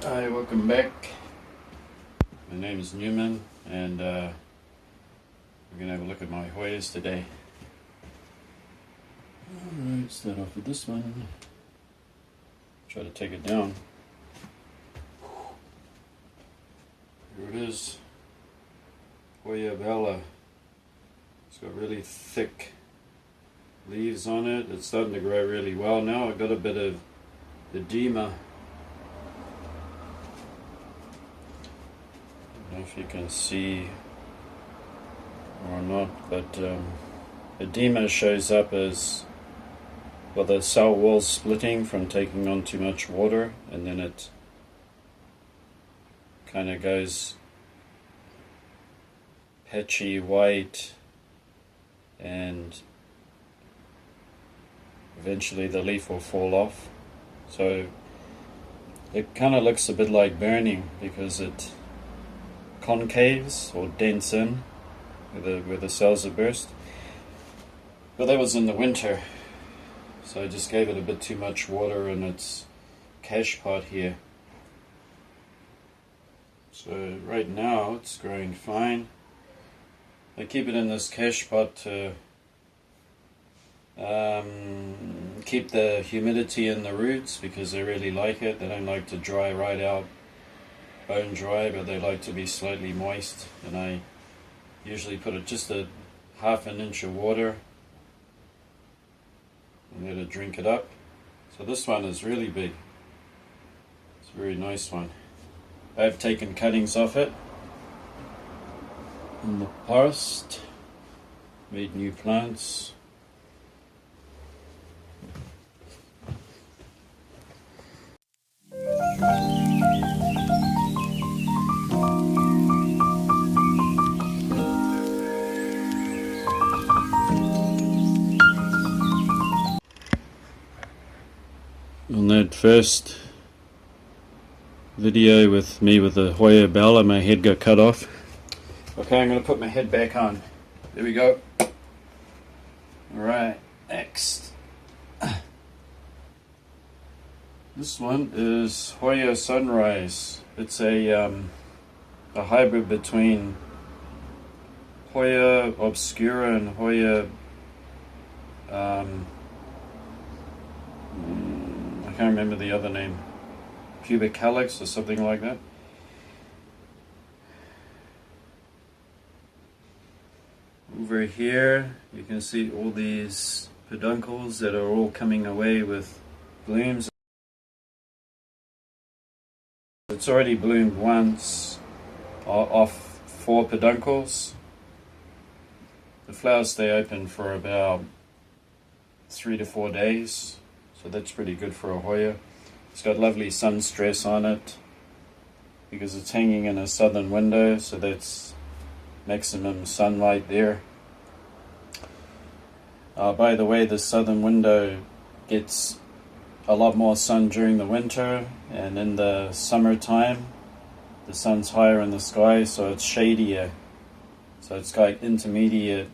Hi, welcome back. My name is Newman, and we're going to have a look at my Hoyas today. Alright, start off with this one. Try to take it down. Here it is. Hoya Bella. It's got really thick leaves on it. It's starting to grow really well now. I've got a bit of edema. I don't know if you can see or not, but edema shows up as, well, the cell wall splitting from taking on too much water, and then it kind of goes patchy white, and eventually the leaf will fall off. So it kind of looks a bit like burning because it concaves or dents in where the cells are burst. But that was in the winter, so I just gave it a bit too much water in its cache pot here. So right now it's growing fine. I keep it in this cache pot to keep the humidity in the roots because they really like it. They don't like to dry right out, bone dry, but they like to be slightly moist, and I usually put it just a half an inch of water and let it drink it up. So this one is really big. It's a very nice one. I've taken cuttings off it in the past, made new plants. On that first video with me with the Hoya Bella, my head got cut off. Okay, I'm going to put my head back on. There we go. Alright, next. This one is Hoya Sunrise. It's a hybrid between Hoya Obscura and Hoya I can't remember the other name, pubic calyx or something like that. Over here you can see all these peduncles that are all coming away with blooms. It's already bloomed once off 4 peduncles. The flowers stay open for about 3 to 4 days. So that's pretty good for a Hoya. It's got lovely sun stress on it because it's hanging in a southern window, so that's maximum sunlight there. By the way, the southern window gets a lot more sun during the winter, and in the summertime the sun's higher in the sky, so it's shadier. So it's like intermediate,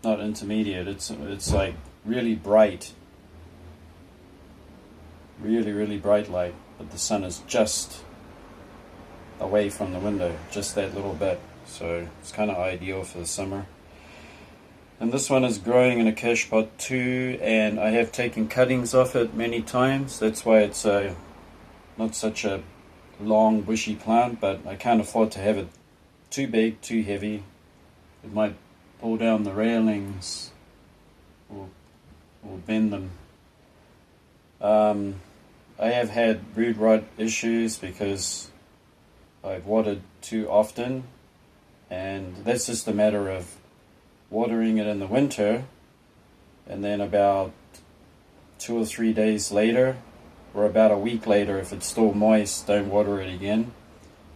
not intermediate, it's like really bright. Really bright light, but the sun is just away from the window, just that little bit, so it's kind of ideal for the summer. And this one is growing in a cache pot too, and I have taken cuttings off it many times. That's why it's not such a long bushy plant, but I can't afford to have it too big, too heavy. It might pull down the railings or bend them. I have had root rot issues because I've watered too often, and that's just a matter of watering it in the winter, and then about 2 or 3 days later, or about a week later, if it's still moist, don't water it again.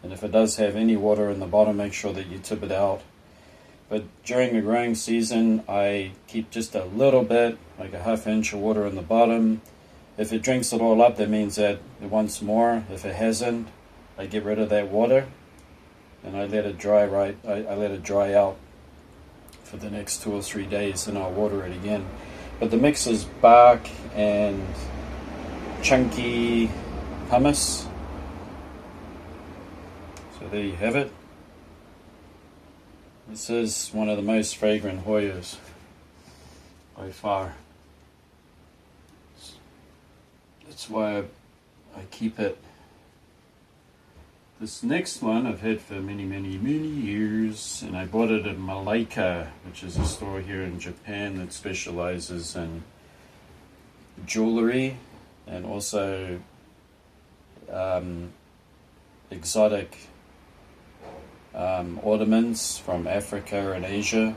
And if it does have any water in the bottom, make sure that you tip it out. But during the growing season, I keep just a little bit, like a half inch of water in the bottom. If it drinks it all up, that means that it wants more. If it hasn't, I get rid of that water and I let it dry I let it dry out for the next 2 or 3 days, and I'll water it again. But the mix is bark and chunky pumice, So there you have it. This is one of the most fragrant Hoyas by far. That's why I keep it. This next one I've had for many years, and I bought it at Malaika, which is a store here in Japan that specializes in jewelry and also exotic ornaments from Africa and Asia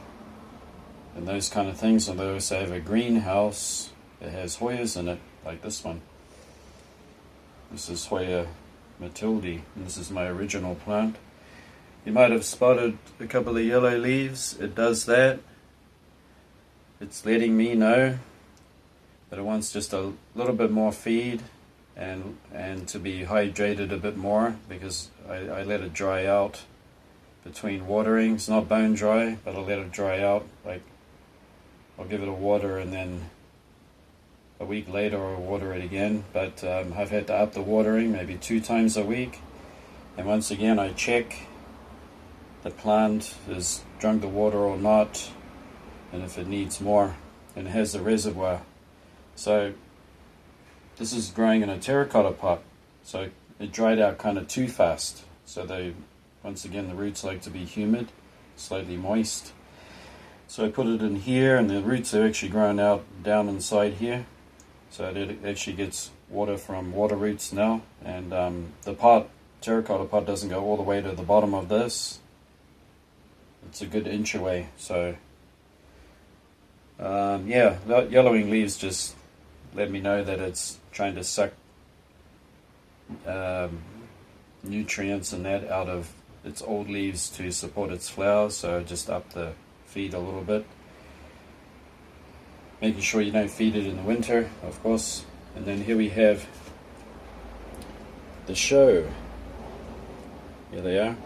and those kind of things. And they also have a greenhouse that has Hoyas in it, like this one. This is Hoya Matilde, and this is my original plant. You might have spotted a couple of yellow leaves. It does that. It's letting me know that it wants just a little bit more feed and to be hydrated a bit more, because I let it dry out between watering. It's not bone dry, but I'll let it dry out. Like, I'll give it a water and then a week later I'll water it again. But I've had to up the watering maybe 2 times a week. And once again I check the plant has drunk the water or not, and if it needs more, and it has the reservoir. So this is growing in a terracotta pot, so it dried out kind of too fast. So once again, the roots like to be humid, slightly moist. So I put it in here, and the roots are actually growing out down inside here. So it actually gets water from water roots now. And the terracotta pot doesn't go all the way to the bottom of this. It's a good inch away. So yeah, the yellowing leaves just let me know that it's trying to suck nutrients and that out of its old leaves to support its flowers. So just up the feed a little bit, making sure you don't feed it in the winter, of course. And then here we have the show. Here they are.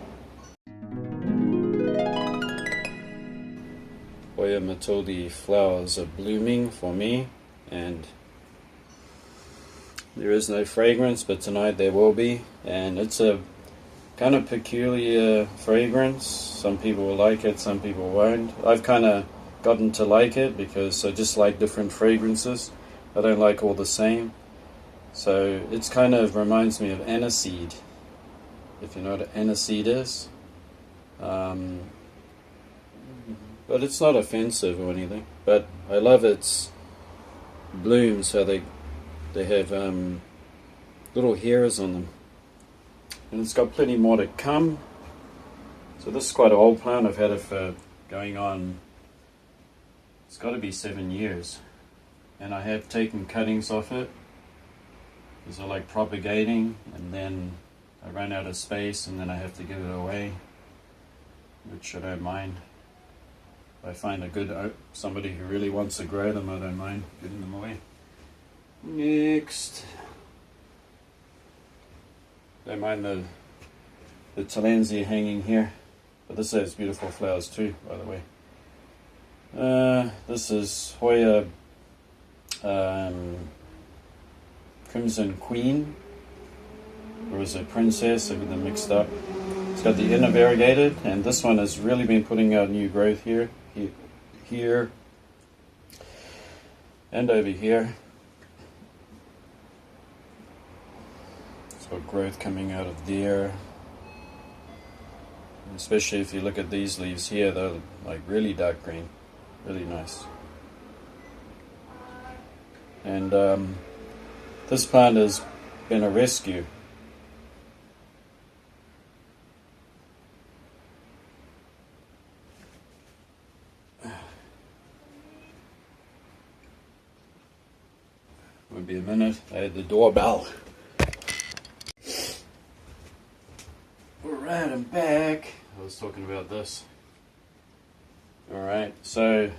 Hoya Matilde flowers are blooming for me, and there is no fragrance, but tonight there will be. And it's a kind of peculiar fragrance. Some people will like it, some people won't. I've kind of gotten to like it because I just like different fragrances. I don't like all the same. So it's kind of reminds me of aniseed, if you know what aniseed is. But it's not offensive or anything. But I love its blooms, how they have little hairs on them. And it's got plenty more to come. So this is quite an old plant. I've had it for going on, it's got to be 7 years. And I have taken cuttings off it because I like propagating, and then I run out of space and then I have to give it away, which I don't mind. If I find a good somebody who really wants to grow them, I don't mind giving them away. Next, don't mind the Talansia hanging here, but this has beautiful flowers too, by the way. This is Hoya Crimson Queen, or is it Princess? I get them mixed up. It's got the inner variegated, and this one has really been putting out new growth here, and over here. It's got growth coming out of there. And especially if you look at these leaves here, they're like really dark green, really nice. And this plant has been a rescue. Would be a minute. I had the doorbell. Alright, I'm back. I was talking about this. Alright, so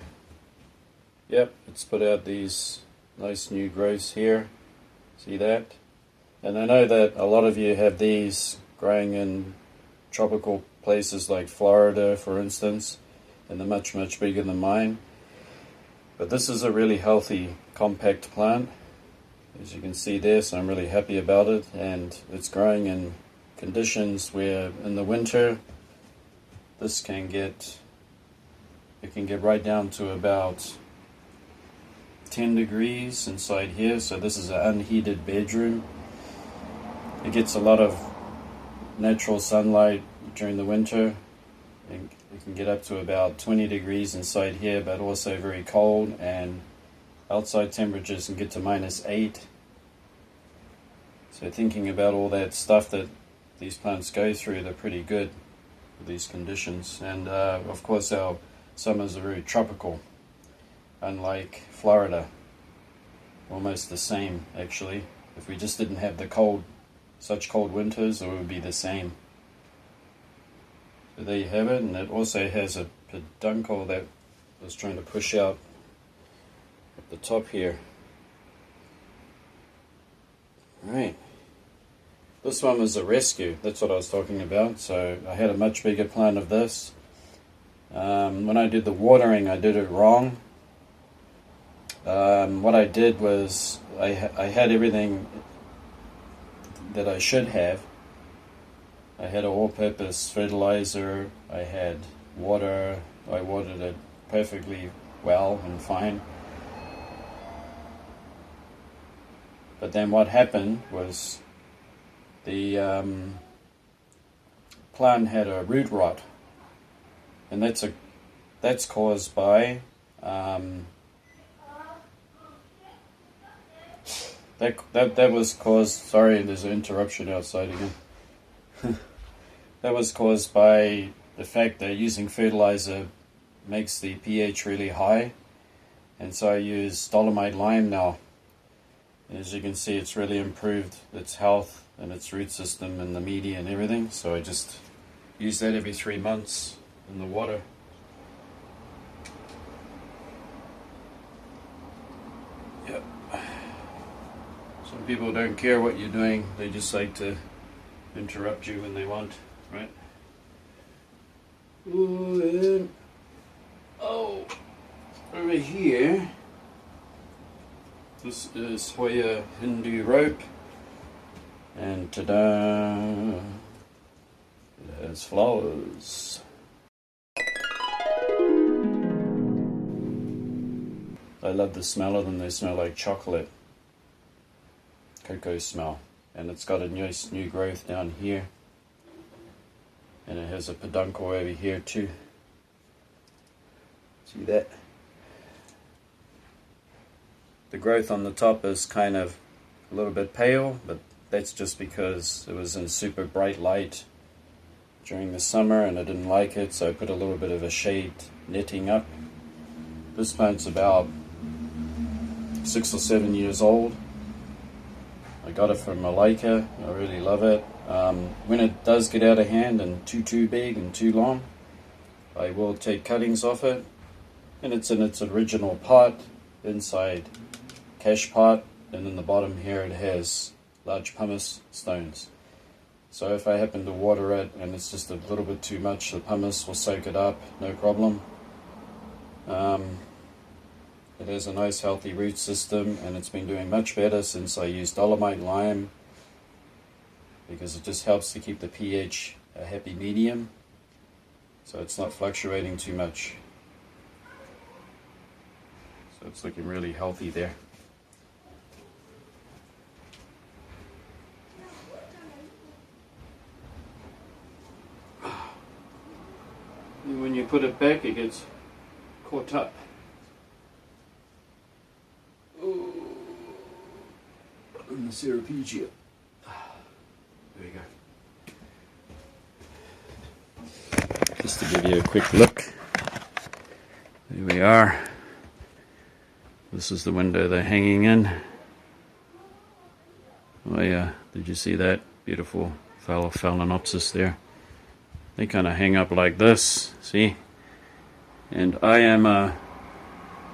yep, it's put out these nice new growths here. See that? And I know that a lot of you have these growing in tropical places like Florida, for instance, and they're much bigger than mine. But this is a really healthy, compact plant, as you can see there, so I'm really happy about it, and it's growing in conditions where in the winter this can get right down to about 10 degrees inside here. So this is an unheated bedroom. It gets a lot of natural sunlight during the winter, and it can get up to about 20 degrees inside here, but also very cold, and outside temperatures can get to -8. So thinking about all that stuff that these plants go through, they're pretty good with these conditions. And of course our summers are very tropical, unlike Florida. Almost the same, actually. If we just didn't have such cold winters, it would be the same. So there you have it, and it also has a peduncle that I was trying to push out at the top here. Right. This one was a rescue, that's what I was talking about. So I had a much bigger plant of this. When I did the watering, I did it wrong. What I did was I had everything that I should have. I had an all-purpose fertilizer, I had water, I watered it perfectly well and fine. But then what happened was the plant had a root rot, and that's caused by that was caused. Sorry, there's an interruption outside again. That was caused by the fact that using fertilizer makes the pH really high, and so I use dolomite lime now. And as you can see, it's really improved its health and its root system and the media and everything. So I just use that every 3 months in the water. Yep. Some people don't care what you're doing, they just like to interrupt you when they want, right? Ooh, oh, over here, this is Hoya Hindu rope, and ta-da, it has flowers. I love the smell of them. They smell like chocolate, cocoa smell, and it's got a nice new growth down here, and it has a peduncle over here too. See that? The growth on the top is kind of a little bit pale, but that's just because it was in super bright light during the summer and I didn't like it, so I put a little bit of a shade netting up. This plant's about 6 or 7 years old. I got it from Malika. I really love it. When it does get out of hand and too big and too long, I will take cuttings off it, and it's in its original pot inside cash pot, and in the bottom here it has large pumice stones. So if I happen to water it and it's just a little bit too much, the pumice will soak it up, no problem. It has a nice healthy root system, and it's been doing much better since I used dolomite lime, because it just helps to keep the pH a happy medium, so it's not fluctuating too much. So it's looking really healthy there. And when you put it back, it gets caught up. And the Ceropegia. There you go. Just to give you a quick look. There we are. This is the window they're hanging in. Oh yeah, did you see that? Beautiful Phalaenopsis there. They kind of hang up like this, see? And I am a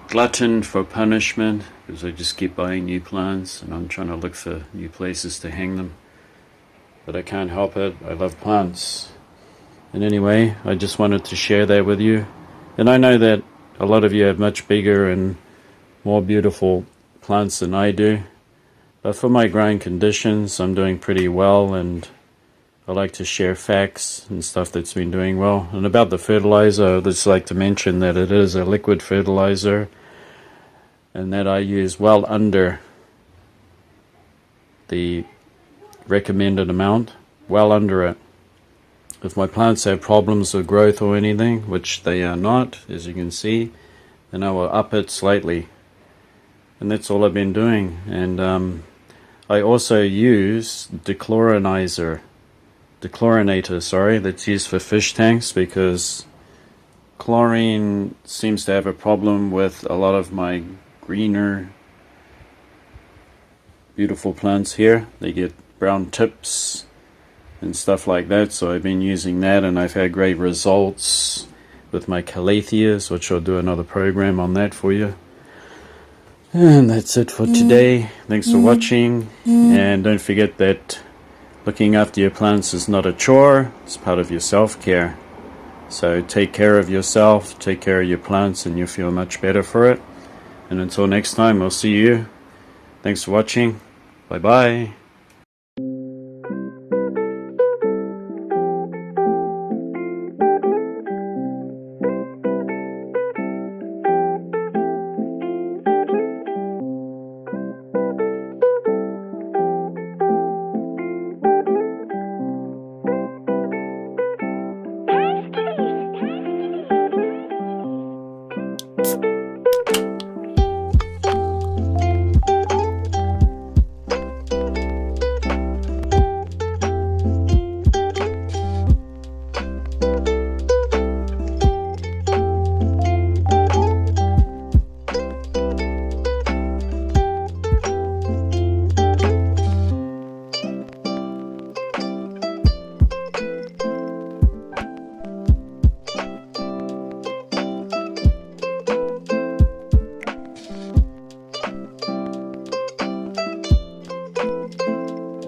glutton for punishment, because I just keep buying new plants and I'm trying to look for new places to hang them. But I can't help it, I love plants. And anyway, I just wanted to share that with you. And I know that a lot of you have much bigger and more beautiful plants than I do. But for my growing conditions, I'm doing pretty well, and I like to share facts and stuff that's been doing well. And about the fertilizer, I'd just like to mention that it is a liquid fertilizer and that I use well under the recommended amount, well under it. If my plants have problems with growth or anything, which they are not, as you can see, then I will up it slightly. And that's all I've been doing. And I also use dechlorinator, that's used for fish tanks, because chlorine seems to have a problem with a lot of my greener, beautiful plants here. They get brown tips and stuff like that, so I've been using that, and I've had great results with my calatheas, which I'll do another program on that for you. And that's it for today. Thanks for watching, and don't forget that looking after your plants is not a chore, it's part of your self-care. So take care of yourself, take care of your plants, and you'll feel much better for it. And until next time, I'll see you. Thanks for watching. Bye bye.